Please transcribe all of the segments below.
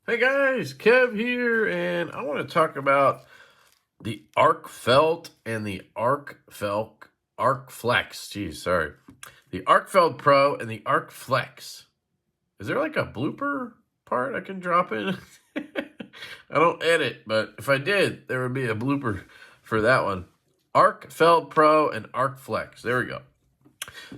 Hey guys, Kev here, and I want to talk about the Arkfeld and the ArkFlex. Geez, sorry. The Arkfeld Pro and the ArkFlex. Is there like a blooper part I can drop in? I don't edit, but if I did, there would be a blooper for that one. Arkfeld Pro and ArkFlex. There we go.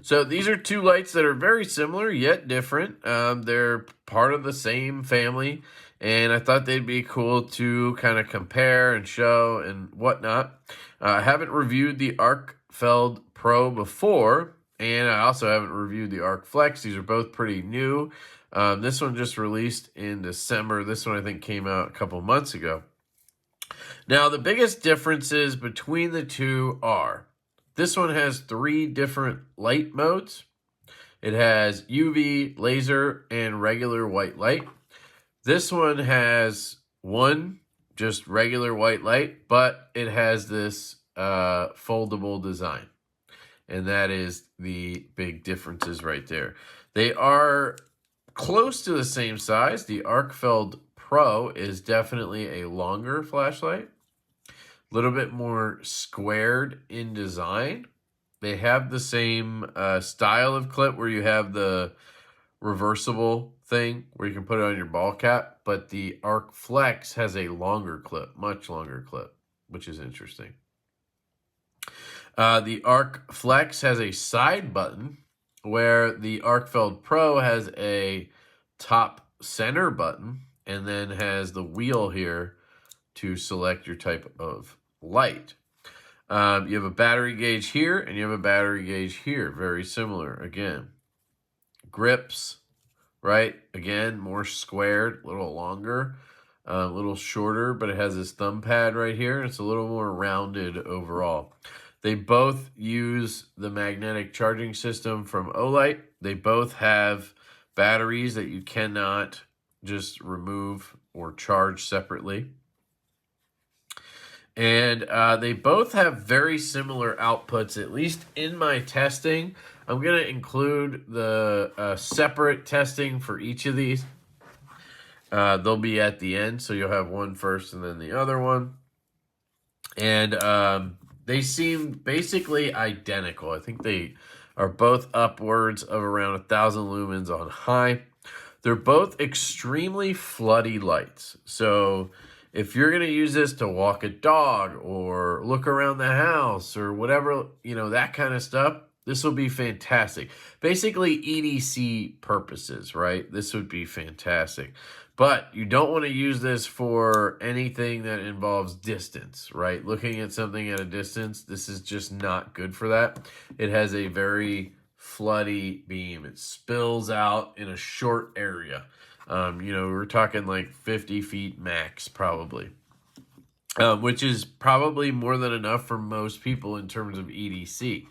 So these are two lights that are very similar yet different. They're part of the same family, and I thought they'd be cool to kind of compare and show and whatnot. I haven't reviewed the Arkfeld Pro before, and I also haven't reviewed the ArkFlex. These are both pretty new. This one just released in December. This one I think came out a couple months ago. Now, the biggest differences between the two are this one has 3 different light modes. It has UV, laser, and regular white light. This one has one just regular white light, but it has this foldable design. And that is the big differences right there. They are close to the same size. The Arkfeld Pro is definitely a longer flashlight. A little bit more squared in design. They have the same style of clip where you have the reversible thing where you can put it on your ball cap, but the ArkFlex has a longer clip, much longer clip, which is interesting. The ArkFlex has a side button where the Arkfeld Pro has a top center button and then has the wheel here to select your type of light. You have a battery gauge here and you have a battery gauge here. Very similar. Again, grips, right? Again, more squared, a little longer, a little shorter, but it has this thumb pad right here. And it's a little more rounded overall. They both use the magnetic charging system from Olight. They both have batteries that you cannot just remove or charge separately. And they both have very similar outputs, at least in my testing. I'm going to include the separate testing for each of these. They'll be at the end, so you'll have one first and then the other one. And they seem basically identical. I think they are both upwards of around 1,000 lumens on high. They're both extremely floody lights. So if you're going to use this to walk a dog or look around the house or whatever, that kind of stuff, this will be fantastic. Basically, EDC purposes, right? This would be fantastic. But you don't want to use this for anything that involves distance, right? Looking at something at a distance, this is just not good for that. It has a very floody beam. It spills out in a short area. We're talking like 50 feet max, probably, which is probably more than enough for most people in terms of EDC.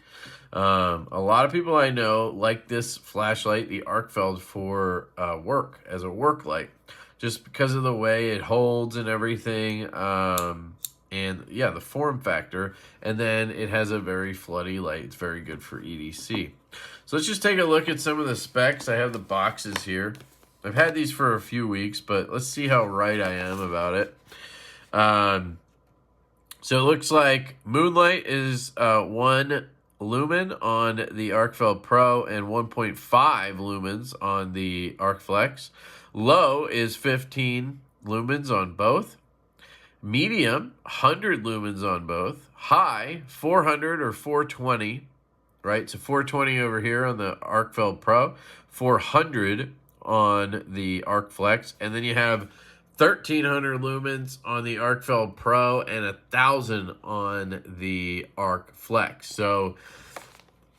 A lot of people I know like this flashlight, the Arkfeld, for work, as a work light, just because of the way it holds and everything. And yeah, the form factor. And then it has a very floody light. It's very good for EDC. So let's just take a look at some of the specs. I have the boxes here. I've had these for a few weeks, but let's see how right I am about it. So it looks like moonlight is 1 lumen on the Arkfeld Pro and 1.5 lumens on the ArkFlex. Low is 15 lumens on both. Medium, 100 lumens on both. High, 400 or 420, right? So 420 over here on the Arkfeld Pro, 400 on the ArkFlex, and then you have 1,300 lumens on the Arkfeld Pro and 1,000 on the ArkFlex. So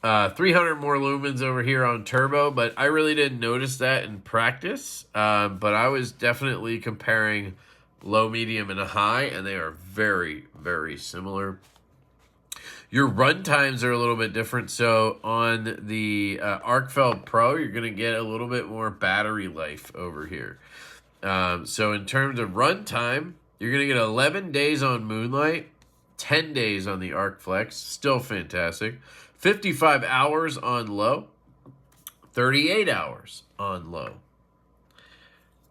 300 more lumens over here on Turbo, but I really didn't notice that in practice. But I was definitely comparing low, medium, and a high, and they are very, very similar. Your run times are a little bit different. So on the Arkfeld Pro, you're going to get a little bit more battery life over here. So in terms of run time, you're going to get 11 days on Moonlight, 10 days on the ArkFlex, still fantastic. 55 hours on low, 38 hours on low.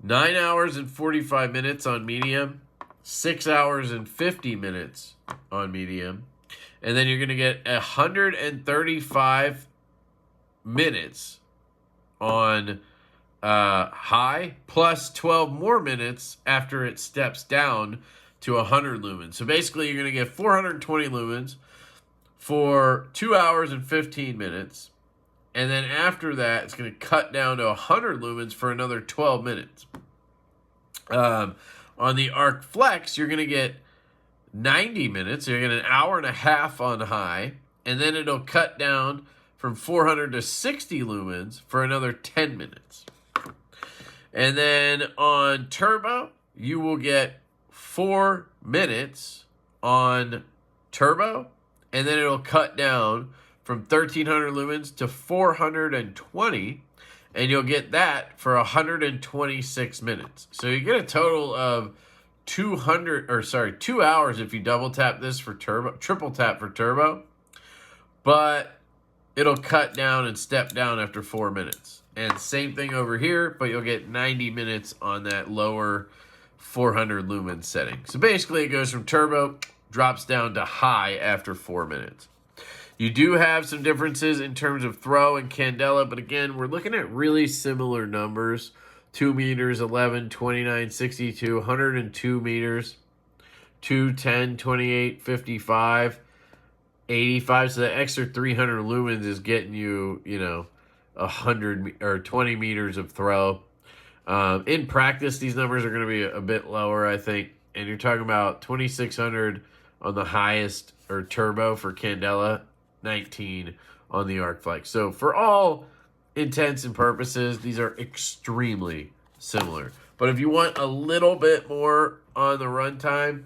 9 hours and 45 minutes on medium, 6 hours and 50 minutes on medium, and then you're going to get 135 minutes on high, plus 12 more minutes after it steps down to 100 lumens. So basically, you're going to get 420 lumens for 2 hours and 15 minutes. And then after that, it's going to cut down to 100 lumens for another 12 minutes. On the ArkFlex, you're going to get 90 minutes. So you're going to get an hour and a half on high. And then it'll cut down from 400 to 60 lumens for another 10 minutes. And then on turbo, you will get 4 minutes on turbo. And then it'll cut down from 1300 lumens to 420, and you'll get that for 126 minutes. So you get a total of 2 hours if you double tap this for turbo, triple tap for turbo, but it'll cut down and step down after 4 minutes. And same thing over here, but you'll get 90 minutes on that lower 400 lumen setting. So basically it goes from turbo, drops down to high after 4 minutes. You do have some differences in terms of throw and candela, but again, we're looking at really similar numbers. 2 meters, 11, 29, 62, 102 meters, 2, 10, 28, 55, 85. So the extra 300 lumens is getting you, 100 or 20 meters of throw. In practice, these numbers are going to be a bit lower, I think. And you're talking about 2,600 on the highest or turbo for candela, 19 on the ArkFlex. So for all intents and purposes, these are extremely similar. But if you want a little bit more on the runtime,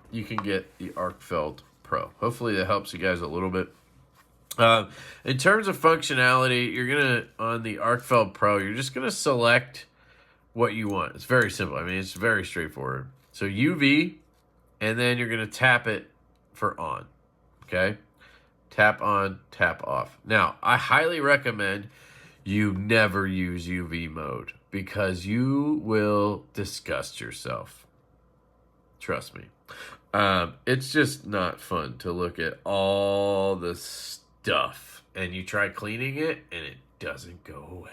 you can get the Arkfeld Pro. Hopefully that helps you guys a little bit. In terms of functionality, you're going to, on the Arkfeld Pro, you're just going to select what you want. It's very simple. I mean, it's very straightforward. So UV, and then you're going to tap it for on. Okay? Tap on, tap off. Now, I highly recommend you never use UV mode because you will disgust yourself. Trust me. It's just not fun to look at all the stuff and you try cleaning it and it doesn't go away.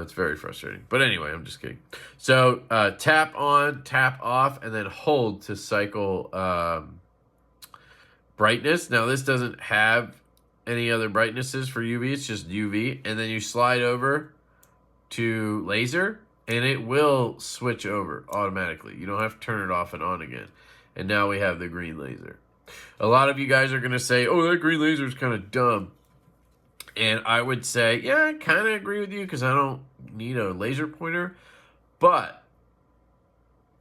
It's very frustrating. But anyway, I'm just kidding. So tap on, tap off, and then hold to cycle brightness. Now, this doesn't have any other brightnesses for UV. It's just UV. And then you slide over to laser, and it will switch over automatically. You don't have to turn it off and on again. And now we have the green laser. A lot of you guys are going to say, oh, that green laser is kind of dumb. And I would say, yeah, I kind of agree with you because I don't need a laser pointer. But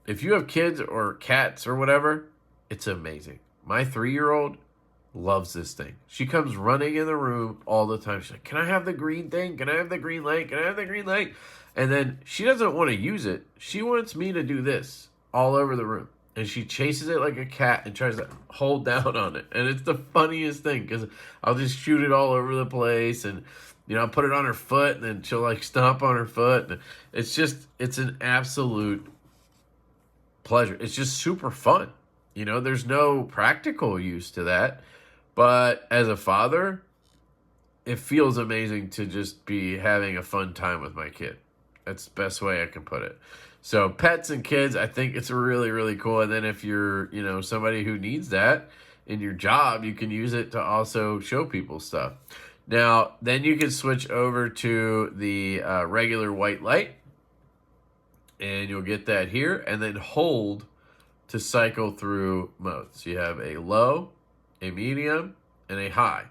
if you have kids or cats or whatever, it's amazing. My 3-year-old loves this thing. She comes running in the room all the time. She's like, can I have the green thing? Can I have the green light? Can I have the green light? And then she doesn't want to use it. She wants me to do this all over the room. And she chases it like a cat and tries to hold down on it. And it's the funniest thing because I'll just shoot it all over the place. And, I'll put it on her foot and then she'll like stomp on her foot. And it's an absolute pleasure. It's just super fun. There's no practical use to that. But as a father, it feels amazing to just be having a fun time with my kid. That's the best way I can put it. So pets and kids, I think it's really, really cool. And then if you're, somebody who needs that in your job, you can use it to also show people stuff. Now, then you can switch over to the regular white light. And you'll get that here. And then hold to cycle through modes. You have a low, a medium, and a high.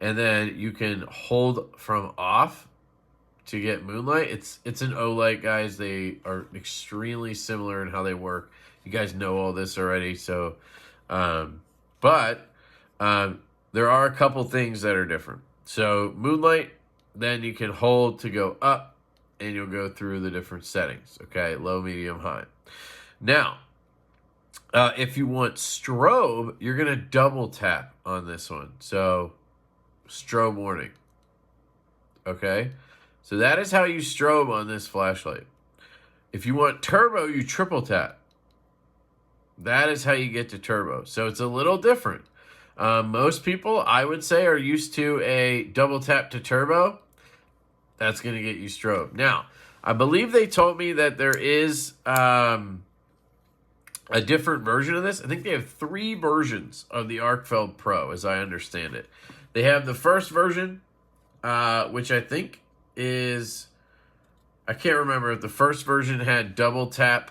And then you can hold from off to get moonlight. It's an Olight, guys. They are extremely similar in how they work. You guys know all this already. So, but there are a couple things that are different. So moonlight, then you can hold to go up, and you'll go through the different settings. Okay, low, medium, high. Now, if you want strobe, you're going to double tap on this one. So, strobe warning. Okay? So, that is how you strobe on this flashlight. If you want turbo, you triple tap. That is how you get to turbo. So it's a little different. Most people, I would say, are used to a double tap to turbo. That's going to get you strobe. Now, I believe they told me that there is a different version of this. I think they have 3 versions of the Arkfeld Pro, as I understand it. They have the first version, which I think is... I can't remember if the first version had double tap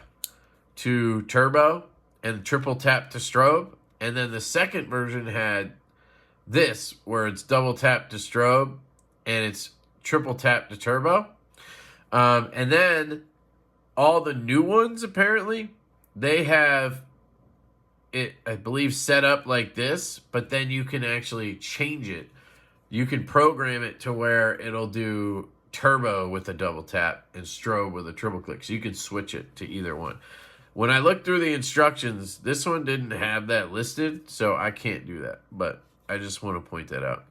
to turbo and triple tap to strobe. And then the second version had this, where it's double tap to strobe and it's triple tap to turbo. And then all the new ones, apparently, they have it, I believe, set up like this, but then you can actually change it. You can program it to where it'll do turbo with a double tap and strobe with a triple click. So you can switch it to either one. When I looked through the instructions, this one didn't have that listed, so I can't do that. But I just want to point that out.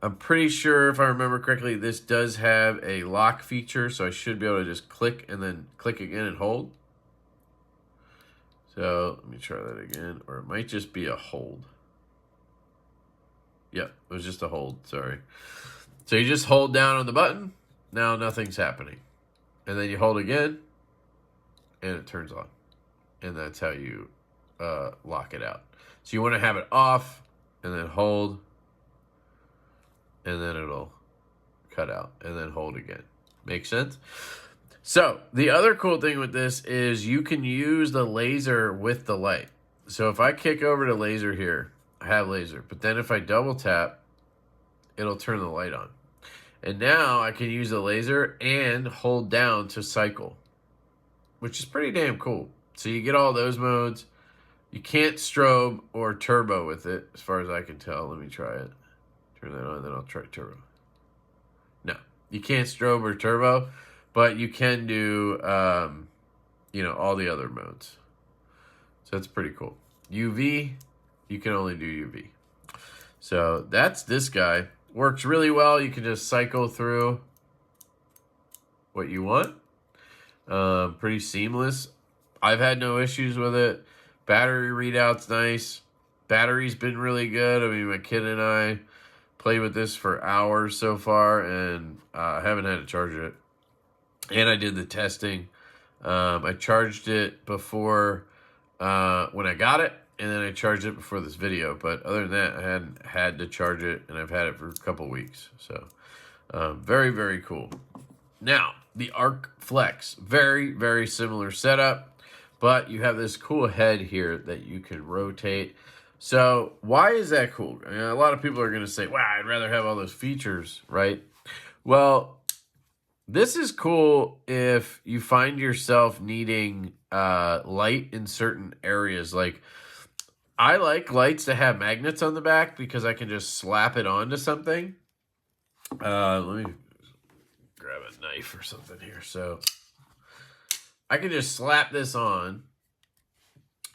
I'm pretty sure, if I remember correctly, this does have a lock feature, so I should be able to just click and then click again and hold. So let me try that again, or it might just be a hold. Yep, it was just a hold, sorry. So you just hold down on the button, now nothing's happening. And then you hold again, and it turns on. And that's how you lock it out. So you want to have it off, and then hold, and then it'll cut out, and then hold again. Make sense? So the other cool thing with this is you can use the laser with the light. So if I kick over to laser here, I have laser, but then if I double tap, it'll turn the light on. And now I can use the laser and hold down to cycle, which is pretty damn cool. So you get all those modes. You can't strobe or turbo with it, as far as I can tell. Let me try it. Turn that on, then I'll try turbo. No, you can't strobe or turbo, but you can do, all the other modes. So that's pretty cool. UV, you can only do UV. So that's this guy. Works really well. You can just cycle through what you want. Pretty seamless. I've had no issues with it. Battery readout's nice. Battery's been really good. I mean, my kid and I played with this for hours so far, and I haven't had to charge it. And I did the testing. I charged it before when I got it, and then I charged it before this video. But other than that, I hadn't had to charge it, and I've had it for a couple weeks. So very, very cool. Now, the ArkFlex. Very, very similar setup, but you have this cool head here that you can rotate. So why is that cool? I mean, a lot of people are going to say, wow, I'd rather have all those features, right? Well, this is cool if you find yourself needing light in certain areas. Like, I like lights to have magnets on the back because I can just slap it onto something. Let me grab a knife or something here. So I can just slap this on,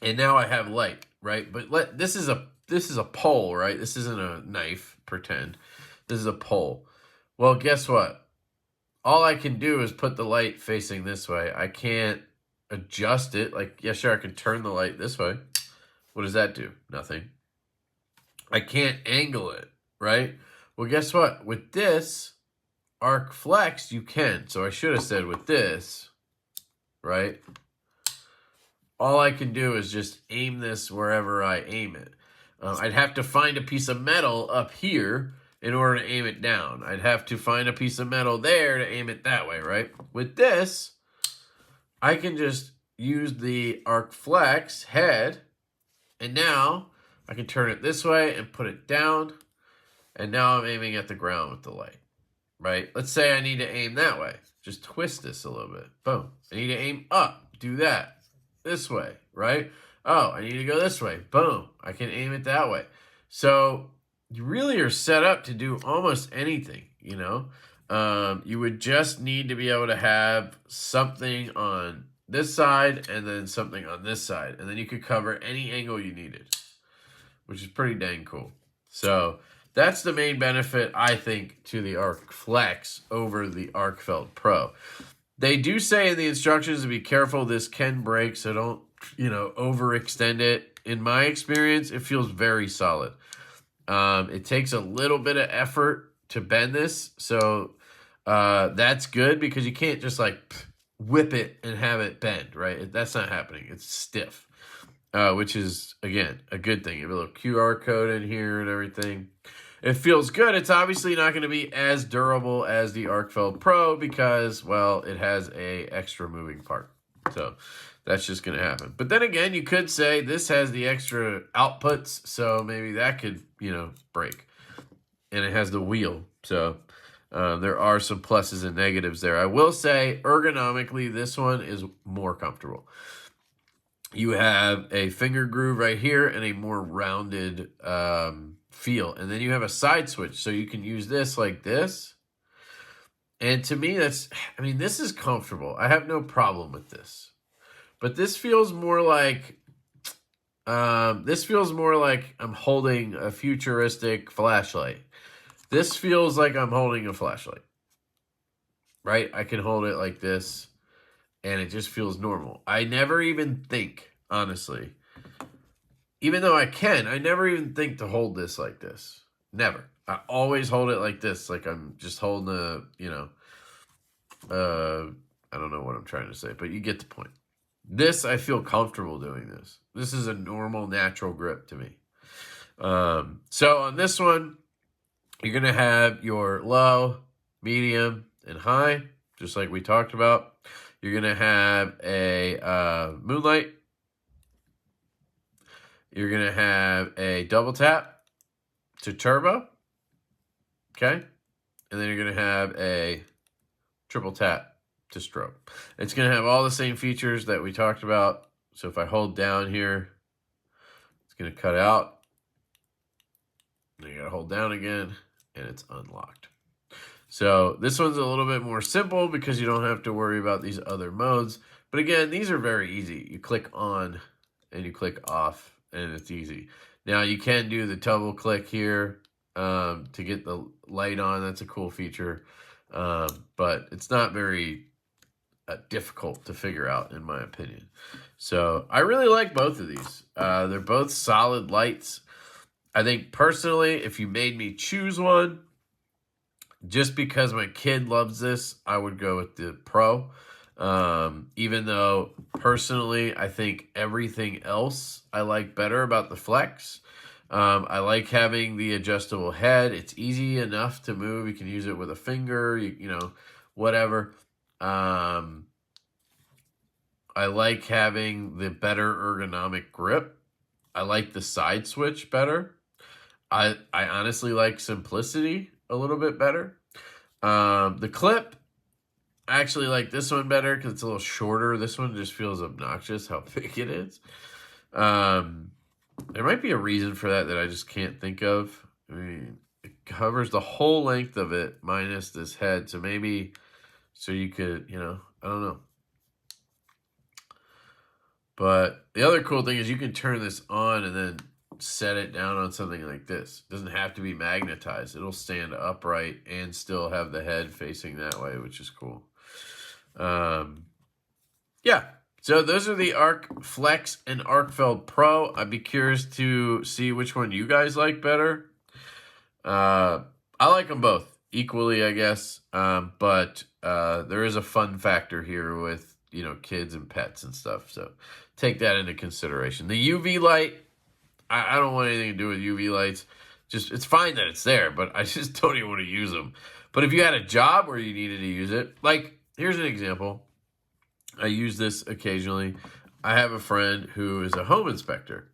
and now I have light, right? But this is a pole, right? This isn't a knife, pretend. This is a pole. Well, guess what? All I can do is put the light facing this way. I can't adjust it. Like, yeah, sure, I can turn the light this way. What does that do? Nothing. I can't angle it, right? Well, guess what? With this ArkFlex, you can. So I should have said with this, right? All I can do is just aim this wherever I aim it. I'd have to find a piece of metal up here in order to aim it down. I'd have to find a piece of metal there to aim it that way, right? With this, I can just use the ArkFlex head, and now I can turn it this way and put it down, and now I'm aiming at the ground with the light, right? Let's say I need to aim that way. Just twist this a little bit. Boom. I need to aim up. Do that. This way, right? Oh, I need to go this way. Boom. I can aim it that way. So you really are set up to do almost anything, you know? You would just need to be able to have something on this side and then something on this side. And then you could cover any angle you needed, which is pretty dang cool. So that's the main benefit, I think, to the ArkFlex over the Arkfeld Pro. They do say in the instructions to be careful. This can break, so don't, overextend it. In my experience, it feels very solid. It takes a little bit of effort to bend this, so that's good because you can't just like whip it and have it bend, right? That's not happening. It's stiff, which is, again, a good thing. You have a little QR code in here and everything. It feels good. It's obviously not going to be as durable as the Arkfeld Pro because, well, it has a extra moving part. So that's just going to happen. But then again, you could say this has the extra outputs, so maybe that could, break. And it has the wheel. So there are some pluses and negatives there. I will say, ergonomically, this one is more comfortable. You have a finger groove right here and a more rounded feel. And then you have a side switch, so you can use this like this. And to me, this is comfortable. I have no problem with this. But this feels more like I'm holding a futuristic flashlight. This feels like I'm holding a flashlight. Right? I can hold it like this, and it just feels normal. I never even think, honestly, even though I never even think to hold this like this. Never. I always hold it like this, like I'm just holding a, I don't know what I'm trying to say, but you get the point. This, I feel comfortable doing this. This is a normal, natural grip to me. So on this one, you're going to have your low, medium, and high, just like we talked about. You're going to have a moonlight. You're going to have a double tap to turbo. Okay? And then you're going to have a triple tap to strobe. It's going to have all the same features that we talked about. So if I hold down here, it's going to cut out. Then you got to hold down again, and it's unlocked. So this one's a little bit more simple because you don't have to worry about these other modes. But again, these are very easy. You click on and you click off, and it's easy. Now you can do the double click here to get the light on. That's a cool feature. But it's not very difficult to figure out, in my opinion. So I really like both of these. They're both solid lights. I think personally, if you made me choose one, just because my kid loves this, I would go with the Pro. Even though personally, I think everything else I like better about the Flex. I like having the adjustable head. It's easy enough to move. You can use it with a finger, whatever. I like having the better ergonomic grip. I like the side switch better. I honestly like simplicity a little bit better. The clip, I actually like this one better because it's a little shorter. This one just feels obnoxious how big it is. There might be a reason for that I just can't think of. I mean, it covers the whole length of it minus this head. So maybe, so you could, I don't know. But the other cool thing is you can turn this on and then set it down on something like this. It doesn't have to be magnetized. It'll stand upright and still have the head facing that way, which is cool. Yeah. So those are the ArkFlex and Arkfeld Pro. I'd be curious to see which one you guys like better. I like them both equally, I guess. But there is a fun factor here with, kids and pets and stuff. So take that into consideration. The UV light, I don't want anything to do with UV lights. It's fine that it's there, but I just don't even want to use them. But if you had a job where you needed to use it, like, here's an example. I use this occasionally. I have a friend who is a home inspector.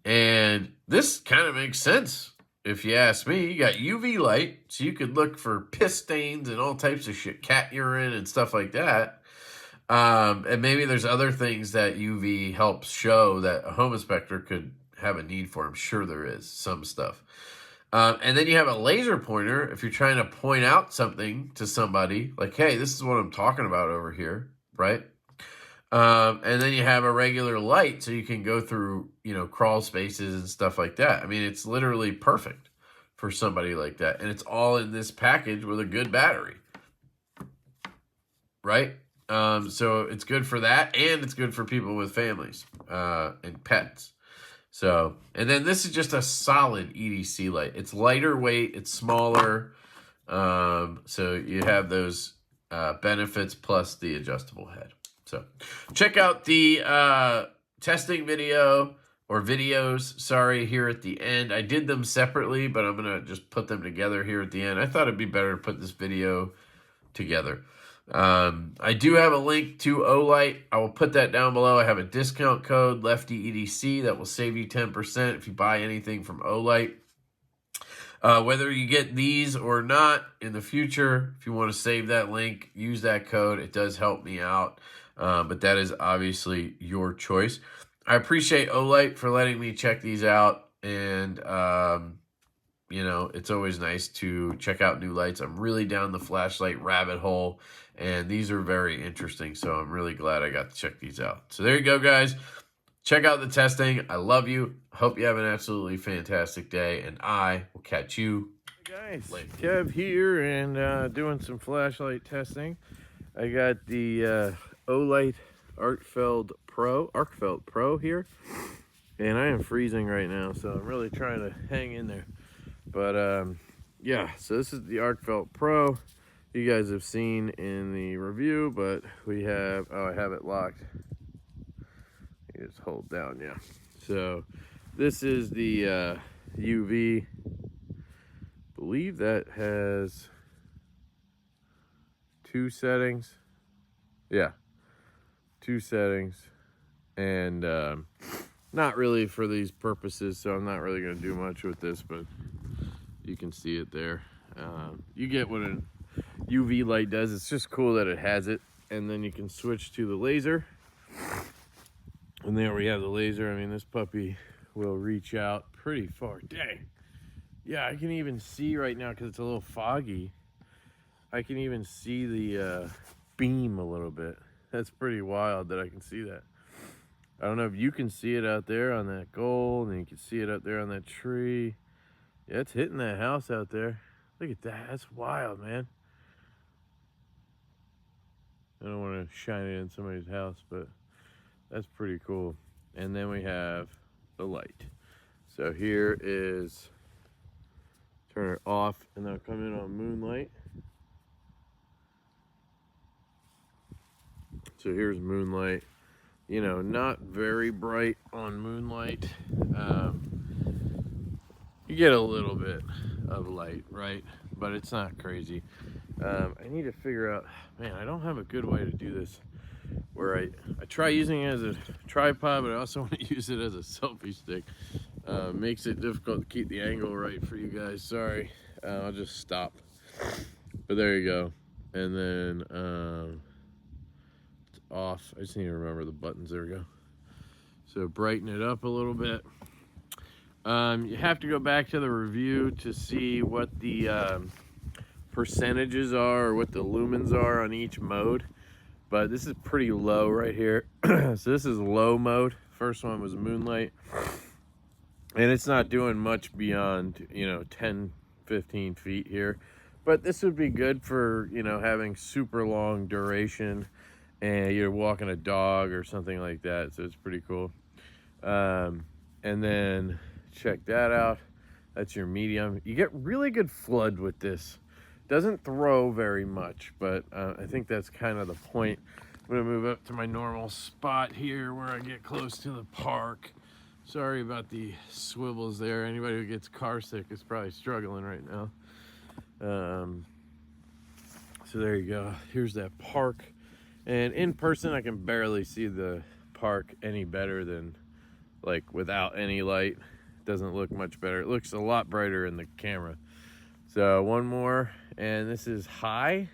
And this kind of makes sense, if you ask me. You got UV light, so you could look for piss stains and all types of shit, cat urine and stuff like that. And maybe there's other things that UV helps show that a home inspector could have a need for. I'm sure there is some stuff. And then you have a laser pointer if you're trying to point out something to somebody, like, hey, this is what I'm talking about over here, right? And then you have a regular light so you can go through, crawl spaces and stuff like that. I mean, it's literally perfect for somebody like that. And it's all in this package with a good battery. right? So it's good for that, and it's good for people with families and pets. So, and then this is just a solid EDC light. It's lighter weight, it's smaller, so you have those benefits plus the adjustable head. So check out the testing video or videos, sorry, here at the end. I did them separately, but I'm going to just put them together here at the end. I thought it'd be better to put this video together. I do have a link to Olight. I will put that down below. I have a discount code, LeftyEDC, that will save you 10% if you buy anything from Olight. Whether you get these or not in the future, if you want to save that link, use that code. It does help me out, but that is obviously your choice. I appreciate Olight for letting me check these out, and you know, it's always nice to check out new lights. I'm really down the flashlight rabbit hole, and these are very interesting, so I'm really glad I got to check these out. So there you go, guys. Check out the testing. I love you. Hope you have an absolutely fantastic day, and I will catch you guys later. Kev here, and doing some flashlight testing. I got the Olight Arkfeld Pro here, and I am freezing right now, so I'm really trying to hang in there. But yeah, so this is the Arkfeld Pro. You guys have seen in the review, but we have, oh, I have it locked. You just hold down, yeah. So this is the UV. Believe that has 2 settings. Yeah, 2 settings, and not really for these purposes, so I'm not really going to do much with this, but you can see it there. You get what a UV light does. It's just cool that it has it, and then you can switch to the laser, and there we have the laser. I mean, this puppy will reach out pretty far. Dang. Yeah, I can even see right now, because it's a little foggy, I can even see the beam a little bit. That's pretty wild that I can see that. I don't know if you can see it out there on that gold, and you can see it up there on that tree. Yeah, it's hitting that house out there. Look at that. That's wild, man. I don't want to shine it in somebody's house, but that's pretty cool. And then we have the light. So here is, turn it off, and then I'll come in on moonlight. So here's moonlight. You know, not very bright on moonlight. You get a little bit of light, right? But it's not crazy. I need to figure out, man, I don't have a good way to do this, where I try using it as a tripod, but I also want to use it as a selfie stick. Makes it difficult to keep the angle right for you guys. Sorry. I'll just stop. But there you go. And then it's off. I just need to remember the buttons. There we go. So brighten it up a little bit. You have to go back to the review to see what the percentages are, or what the lumens are on each mode. But this is pretty low right here. So this is low mode. First one was moonlight. And it's not doing much beyond, you know, 10, 15 feet here. But this would be good for, you know, having super long duration, and you're walking a dog or something like that. So it's pretty cool. And then check that out. That's your medium. You get really good flood with this. Doesn't throw very much, but I think that's kind of the point. I'm gonna move up to my normal spot here where I get close to the park. Sorry about the swivels there. Anybody who gets car sick is probably struggling right now. So there you go. Here's that park. And in person, I can barely see the park any better than like without any light. It doesn't look much better. It looks a lot brighter in the camera. So one more, and this is high.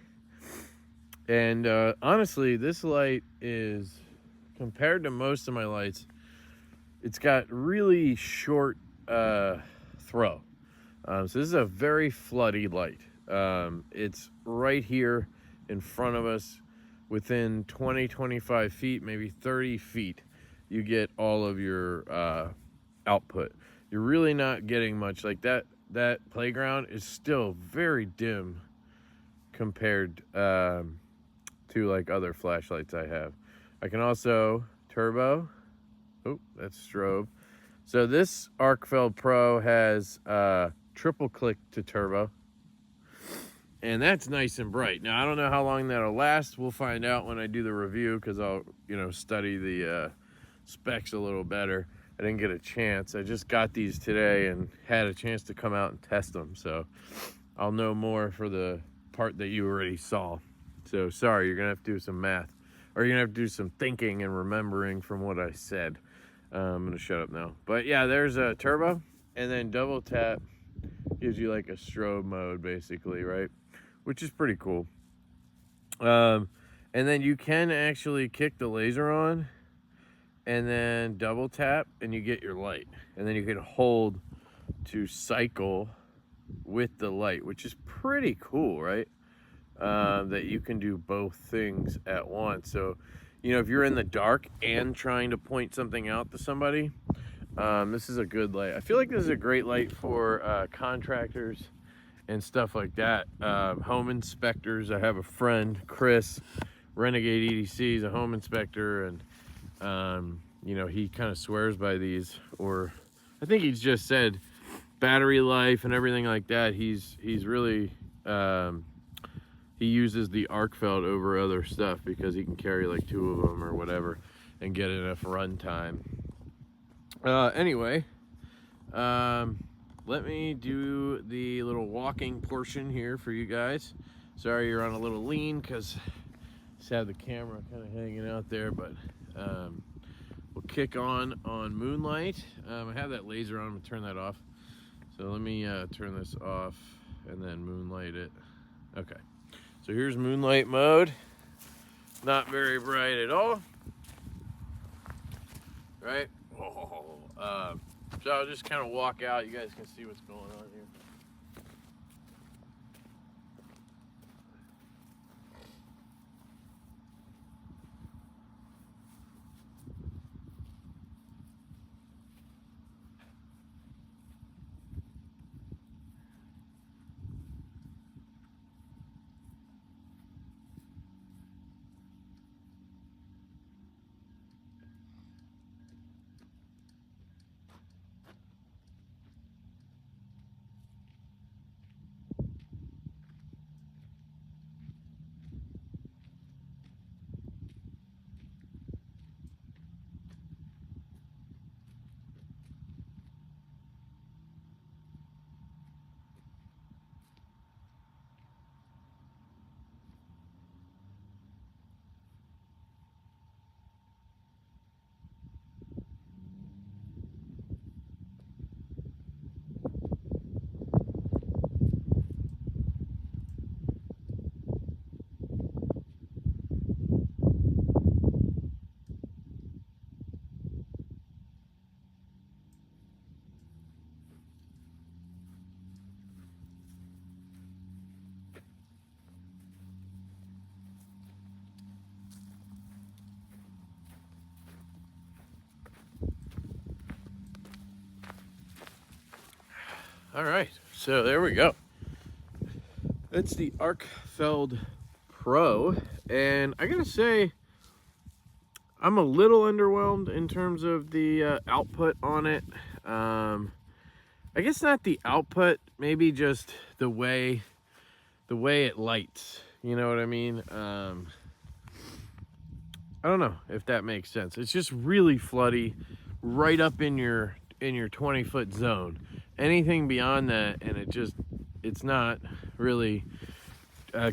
And honestly, this light is, compared to most of my lights, it's got really short throw. So this is a very floody light. It's right here in front of us, within 20, 25 feet, maybe 30 feet, you get all of your output. You're really not getting much. Like that playground is still very dim compared to like other flashlights I have. I can also turbo. Oh, that's strobe. So this Arkfeld Pro has triple click to turbo, and that's nice and bright. Now I don't know how long that'll last. We'll find out when I do the review, because I'll study the specs a little better. I didn't get a chance. I just got these today and had a chance to come out and test them, so I'll know more for the part that you already saw. So sorry, you're gonna have to do some math, or you're gonna have to do some thinking and remembering from what I said. I'm gonna shut up now. But yeah, there's a turbo, and then double tap gives you like a strobe mode basically, right? Which is pretty cool. And then you can actually kick the laser on and then double tap and you get your light. And then you can hold to cycle with the light, which is pretty cool, right? That you can do both things at once. So if you're in the dark and trying to point something out to somebody, this is a good light. I feel like this is a great light for contractors and stuff like that. Home inspectors. I have a friend, Chris, Renegade EDC, is a home inspector, and he kind of swears by these, or I think he's just said battery life and everything like that. He's really he uses the Arkfeld over other stuff because he can carry like 2 of them or whatever and get enough run time. Anyway, let me do the little walking portion here for you guys. Sorry you're on a little lean because I just have the camera kind of hanging out there, but we'll kick on Moonlight. I have that laser on. I'm gonna turn that off. So let me turn this off and then moonlight it. Okay. So here's moonlight mode. Not very bright at all. Right? So I'll just kind of walk out. You guys can see what's going on here. All right, so there we go. That's the Arkfeld Pro, and I gotta say, I'm a little underwhelmed in terms of the output on it. I guess not the output, maybe just the way it lights. You know what I mean? I don't know if that makes sense. It's just really floody, right up in your 20-foot zone. Anything beyond that, and it's not really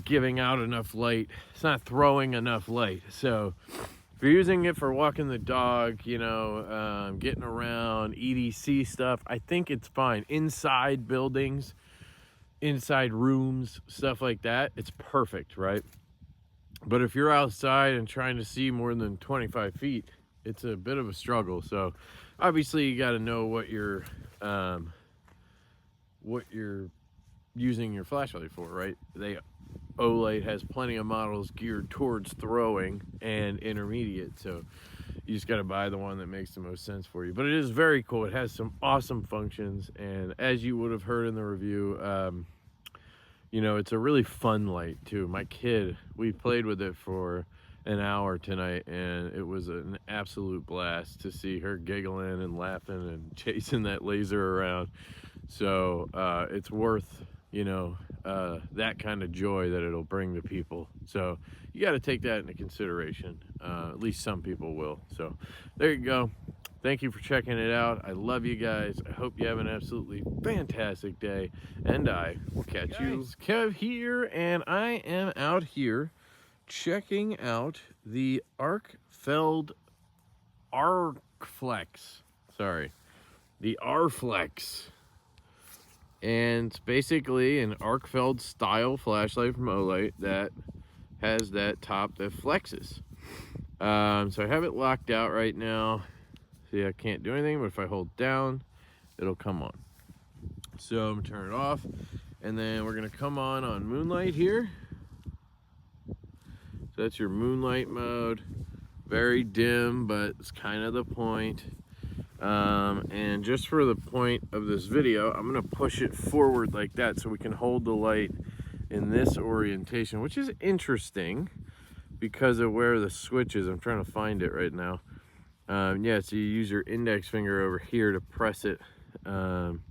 giving out enough light. It's not throwing enough light. So if you're using it for walking the dog, getting around, EDC stuff, I think it's fine. Inside buildings, inside rooms, stuff like that, it's perfect, right? But if you're outside and trying to see more than 25 feet, it's a bit of a struggle. So obviously you got to know what you're using your flashlight for, right? Olight has plenty of models geared towards throwing and intermediate, so you just got to buy the one that makes the most sense for you. But it is very cool. It has some awesome functions, and as you would have heard in the review, you know, it's a really fun light too. My kid, we played with it for an hour tonight, and it was an absolute blast to see her giggling and laughing and chasing that laser around. So it's worth, you know, that kind of joy that it'll bring to people. So you got to take that into consideration. At least some people will. So there you go. Thank you for checking it out. I love you guys. I hope you have an absolutely fantastic day, and I will catch you. Kev here, and I am out here checking out the Arkfeld ArkFlex. Sorry, the ArkFlex. And it's basically an Arkfeld style flashlight from Olight that has that top that flexes. So I have it locked out right now. See, I can't do anything, but if I hold down, it'll come on. So I'm gonna turn it off, and then we're gonna come on moonlight here. So that's your moonlight mode. Very dim, but it's kind of the point. And just for the point of this video, I'm gonna push it forward like that so we can hold the light in this orientation, which is interesting because of where the switch is. I'm trying to find it right now. Yeah, so you use your index finger over here to press it. And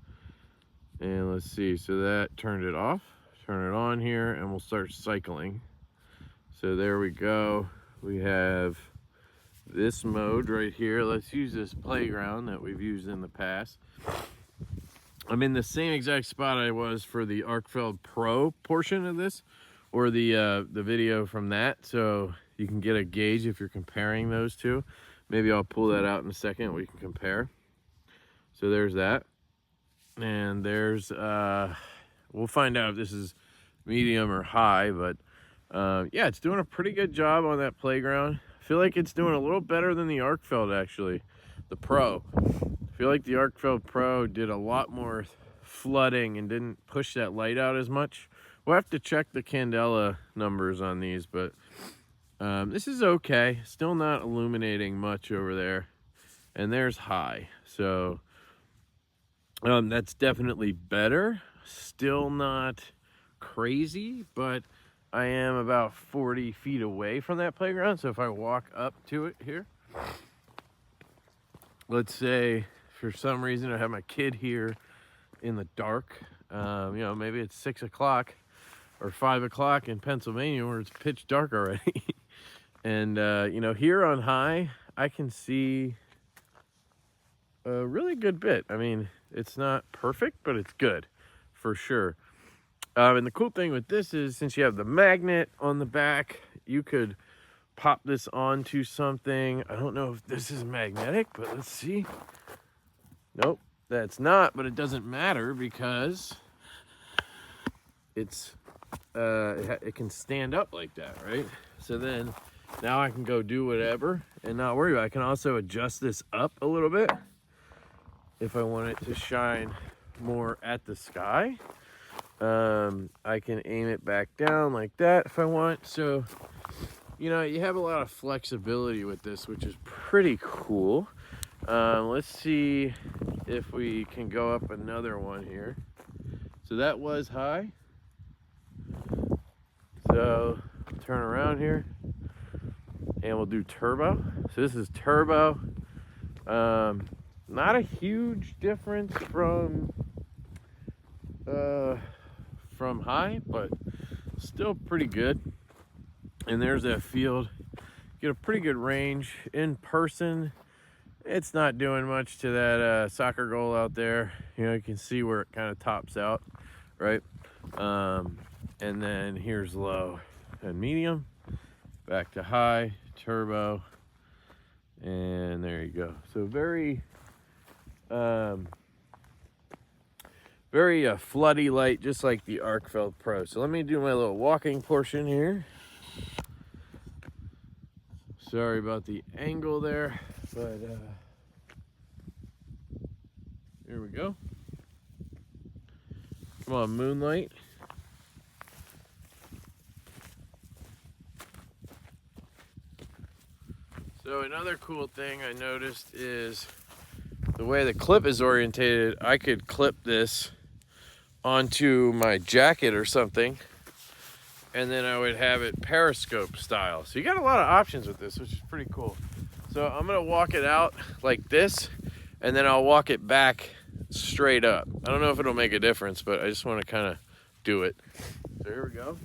let's see, so that turned it off. Turn it on here, and we'll start cycling. So there we go. We have this mode right here. Let's use this playground that we've used in the past. I'm in the same exact spot I was for the Arkfeld Pro portion of this, or the video from that, so you can get a gauge if you're comparing those two. Maybe I'll pull that out in a second, we can compare. So there's that. And there's, we'll find out if this is medium or high, but yeah, it's doing a pretty good job on that playground. I feel like it's doing a little better than the Arkfeld, actually, the Pro. I feel like the Arkfeld Pro did a lot more flooding and didn't push that light out as much. We'll have to check the candela numbers on these, but this is okay. Still not illuminating much over there. And there's high. So that's definitely better. Still not crazy, but I am about 40 feet away from that playground. So if I walk up to it here, let's say for some reason I have my kid here in the dark, you know, maybe it's 6 o'clock or 5 o'clock in Pennsylvania where it's pitch dark already. And, you know, here on high, I can see a really good bit. I mean, it's not perfect, but it's good for sure. And the cool thing with this is, since you have the magnet on the back, you could pop this onto something. I don't know if this is magnetic, but let's see. Nope, that's not, but it doesn't matter because it's it can stand up like that, right? So then now I can go do whatever and not worry about it. I can also adjust this up a little bit if I want it to shine more at the sky. I can aim it back down like that if I want. So, you know, you have a lot of flexibility with this, which is pretty cool. Let's see if we can go up another one here. So that was high. So turn around here and we'll do turbo. So this is turbo. Not a huge difference from high, but still pretty good. And there's that field. Get a pretty good range in person. It's not doing much to that soccer goal out there. You know, you can see where it kind of tops out, right? And then here's low and medium, back to high, turbo, and there you go. So very floody light, just like the Arkfeld Pro. So let me do my little walking portion here. Sorry about the angle there, but here we go. Come on, moonlight. So another cool thing I noticed is the way the clip is orientated. I could clip this onto my jacket or something, and then I would have it periscope style. So you got a lot of options with this, which is pretty cool. So I'm gonna walk it out like this, and then I'll walk it back straight up. I don't know if it'll make a difference, but I just want to kind of do it. So here we go.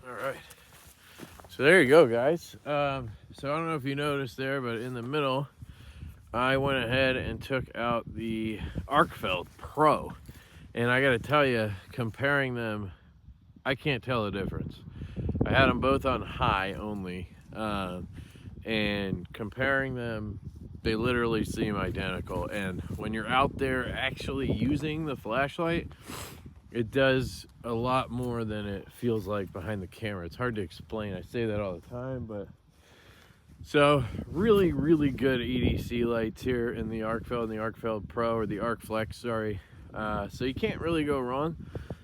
All right, so there you go, guys. So I don't know if you noticed there, but in the middle, I went ahead and took out the Arkfeld Pro. And I gotta tell you, comparing them, I can't tell the difference. I had them both on high only, and comparing them, they literally seem identical. And when you're out there actually using the flashlight, it does a lot more than it feels like behind the camera. It's hard to explain. I say that all the time, but so really, really good EDC lights here in the Arkfeld and the Arkfeld Pro, or the ArkFlex, sorry. So you can't really go wrong.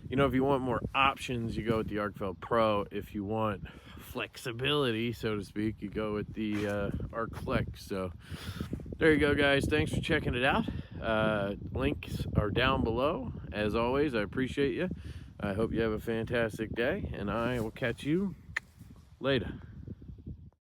You know, if you want more options, you go with the Arkfeld Pro. If you want flexibility, so to speak, you go with the ArkFlex. So there you go, guys. Thanks for checking it out. Links are down below. As always, I appreciate you. I hope you have a fantastic day, and I will catch you later.